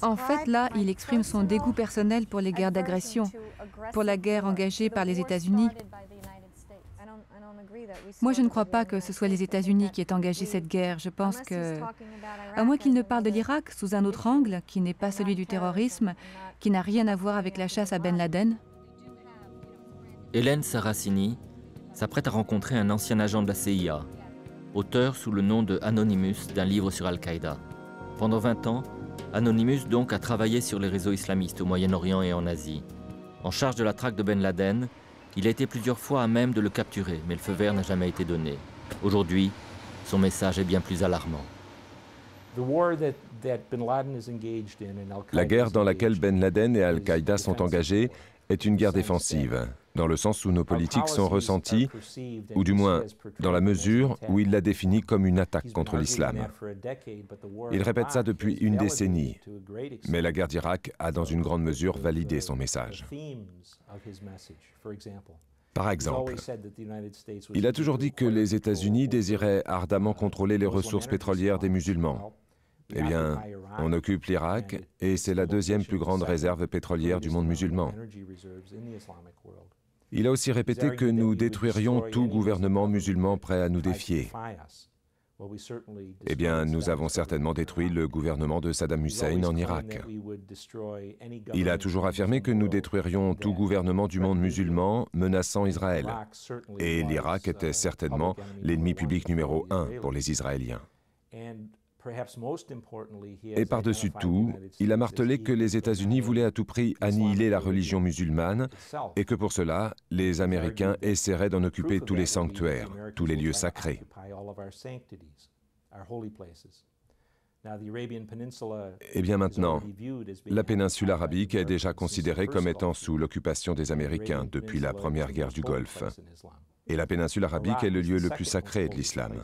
En fait, là, il exprime son dégoût personnel pour les guerres d'agression, pour la guerre engagée par les États-Unis. Moi, je ne crois pas que ce soit les États-Unis qui aient engagé cette guerre. Je pense que, à moins qu'il ne parle de l'Irak sous un autre angle, qui n'est pas celui du terrorisme, qui n'a rien à voir avec la chasse à Ben Laden. Hélène Saracini s'apprête à rencontrer un ancien agent de la CIA, auteur sous le nom de Anonymous d'un livre sur Al-Qaïda. Pendant 20 ans, Anonymous donc a travaillé sur les réseaux islamistes au Moyen-Orient et en Asie. En charge de la traque de Ben Laden, il a été plusieurs fois à même de le capturer, mais le feu vert n'a jamais été donné. Aujourd'hui, son message est bien plus alarmant. La guerre dans laquelle Ben Laden et Al-Qaïda sont engagés est une guerre défensive, dans le sens où nos politiques sont ressenties, ou du moins dans la mesure où il la définit comme une attaque contre l'islam. Il répète ça depuis une décennie, mais la guerre d'Irak a dans une grande mesure validé son message. Par exemple, il a toujours dit que les États-Unis désiraient ardemment contrôler les ressources pétrolières des musulmans. Eh bien, on occupe l'Irak et c'est la deuxième plus grande réserve pétrolière du monde musulman. Il a aussi répété que nous détruirions tout gouvernement musulman prêt à nous défier. Eh bien, nous avons certainement détruit le gouvernement de Saddam Hussein en Irak. Il a toujours affirmé que nous détruirions tout gouvernement du monde musulman menaçant Israël. Et l'Irak était certainement l'ennemi public numéro 1 pour les Israéliens. Et par-dessus tout, il a martelé que les États-Unis voulaient à tout prix annihiler la religion musulmane et que pour cela, les Américains essaieraient d'en occuper tous les sanctuaires, tous les lieux sacrés. Eh bien maintenant, la péninsule arabique est déjà considérée comme étant sous l'occupation des Américains depuis la première guerre du Golfe. Et la péninsule arabique est le lieu le plus sacré de l'islam.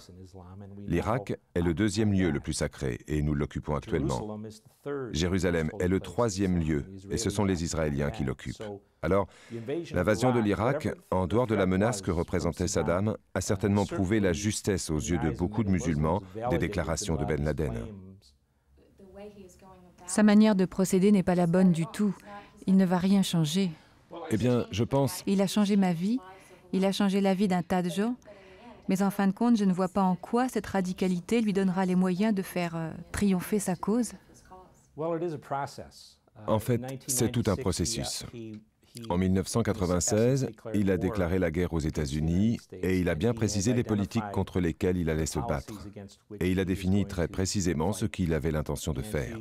L'Irak est le deuxième lieu le plus sacré et nous l'occupons actuellement. Jérusalem est le troisième lieu et ce sont les Israéliens qui l'occupent. Alors, l'invasion de l'Irak, en dehors de la menace que représentait Saddam, a certainement prouvé la justesse aux yeux de beaucoup de musulmans des déclarations de Ben Laden. Sa manière de procéder n'est pas la bonne du tout. Il ne va rien changer. Eh bien, je pense... Il a changé ma vie. Il a changé la vie d'un tas de gens, mais en fin de compte, je ne vois pas en quoi cette radicalité lui donnera les moyens de faire triompher sa cause. En fait, c'est tout un processus. En 1996, il a déclaré la guerre aux États-Unis et il a bien précisé les politiques contre lesquelles il allait se battre. Et il a défini très précisément ce qu'il avait l'intention de faire.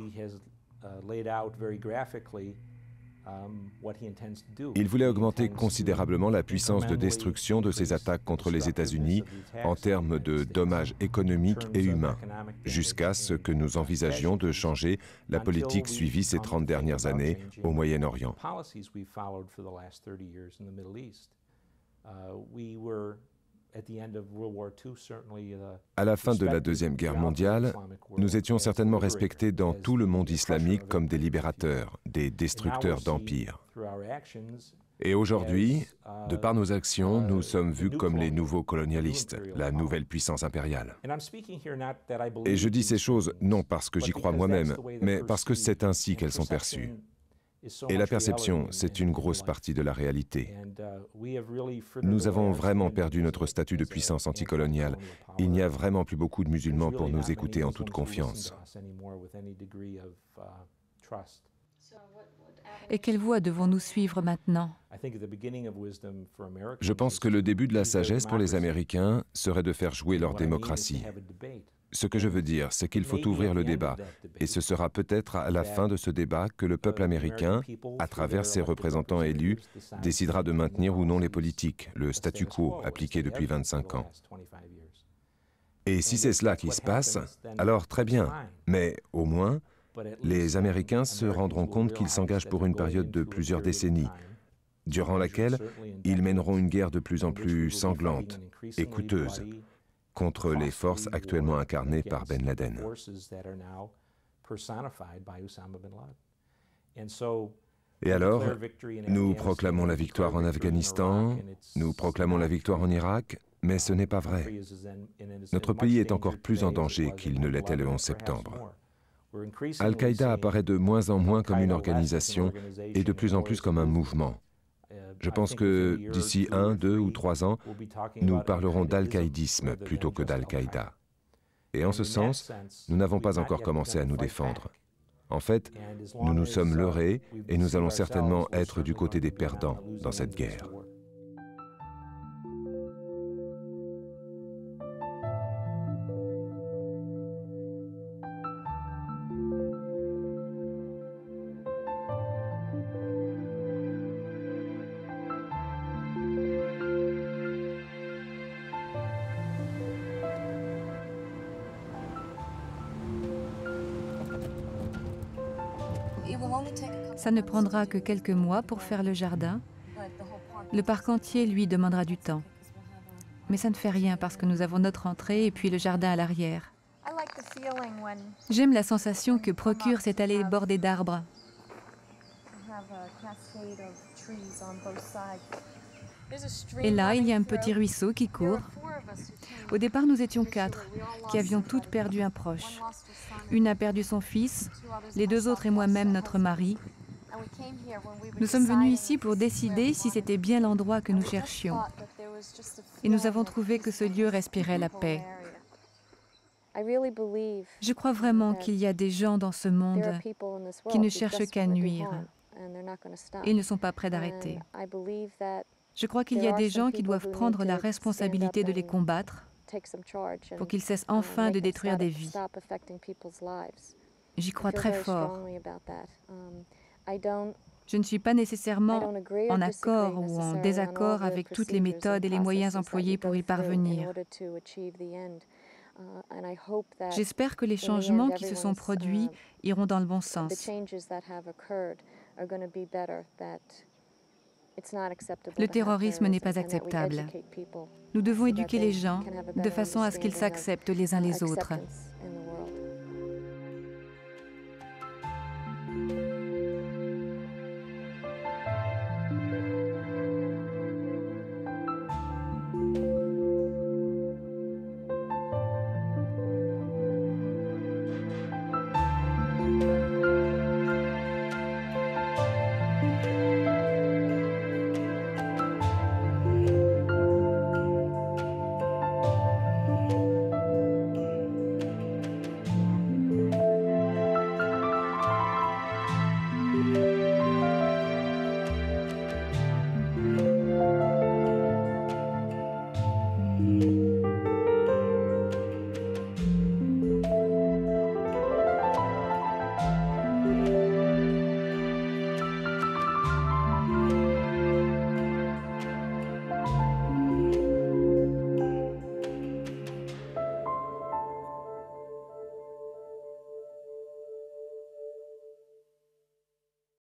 Il voulait augmenter considérablement la puissance de destruction de ses attaques contre les États-Unis en termes de dommages économiques et humains, jusqu'à ce que nous envisagions de changer la politique suivie ces 30 dernières années au Moyen-Orient. À la fin de la Deuxième Guerre mondiale, nous étions certainement respectés dans tout le monde islamique comme des libérateurs, des destructeurs d'empires. Et aujourd'hui, de par nos actions, nous sommes vus comme les nouveaux colonialistes, la nouvelle puissance impériale. Et je dis ces choses non parce que j'y crois moi-même, mais parce que c'est ainsi qu'elles sont perçues. Et la perception, c'est une grosse partie de la réalité. Nous avons vraiment perdu notre statut de puissance anticoloniale. Il n'y a vraiment plus beaucoup de musulmans pour nous écouter en toute confiance. Et quelle voie devons-nous suivre maintenant? Je pense que le début de la sagesse pour les Américains serait de faire jouer leur démocratie. Ce que je veux dire, c'est qu'il faut ouvrir le débat, et ce sera peut-être à la fin de ce débat que le peuple américain, à travers ses représentants élus, décidera de maintenir ou non les politiques, le statu quo appliqué depuis 25 ans. Et si c'est cela qui se passe, alors très bien, mais au moins, les Américains se rendront compte qu'ils s'engagent pour une période de plusieurs décennies, durant laquelle ils mèneront une guerre de plus en plus sanglante et coûteuse contre les forces actuellement incarnées par Ben Laden. Et alors, nous proclamons la victoire en Afghanistan, nous proclamons la victoire en Irak, mais ce n'est pas vrai. Notre pays est encore plus en danger qu'il ne l'était le 11 septembre. Al-Qaïda apparaît de moins en moins comme une organisation et de plus en plus comme un mouvement. Je pense que d'ici 1, 2 ou 3 ans, nous parlerons d'al-qaïdisme plutôt que d'Al-Qaïda. Et en ce sens, nous n'avons pas encore commencé à nous défendre. En fait, nous nous sommes leurrés et nous allons certainement être du côté des perdants dans cette guerre. Ça ne prendra que quelques mois pour faire le jardin. Le parc entier, lui, demandera du temps. Mais ça ne fait rien parce que nous avons notre entrée et puis le jardin à l'arrière. J'aime la sensation que procure cette allée bordée d'arbres. Et là, il y a un petit ruisseau qui court. Au départ, nous étions 4, qui avions toutes perdu un proche. Une a perdu son fils, les 2 autres et moi-même notre mari. Nous sommes venus ici pour décider si c'était bien l'endroit que nous cherchions. Et nous avons trouvé que ce lieu respirait la paix. Je crois vraiment qu'il y a des gens dans ce monde qui ne cherchent qu'à nuire. Et ils ne sont pas prêts d'arrêter. Je crois qu'il y a des gens qui doivent prendre la responsabilité de les combattre pour qu'ils cessent enfin de détruire des vies. J'y crois très fort. Je ne suis pas nécessairement en accord ou en désaccord avec toutes les méthodes et les moyens employés pour y parvenir. J'espère que les changements qui se sont produits iront dans le bon sens. Le terrorisme n'est pas acceptable. Nous devons éduquer les gens de façon à ce qu'ils s'acceptent les uns les autres.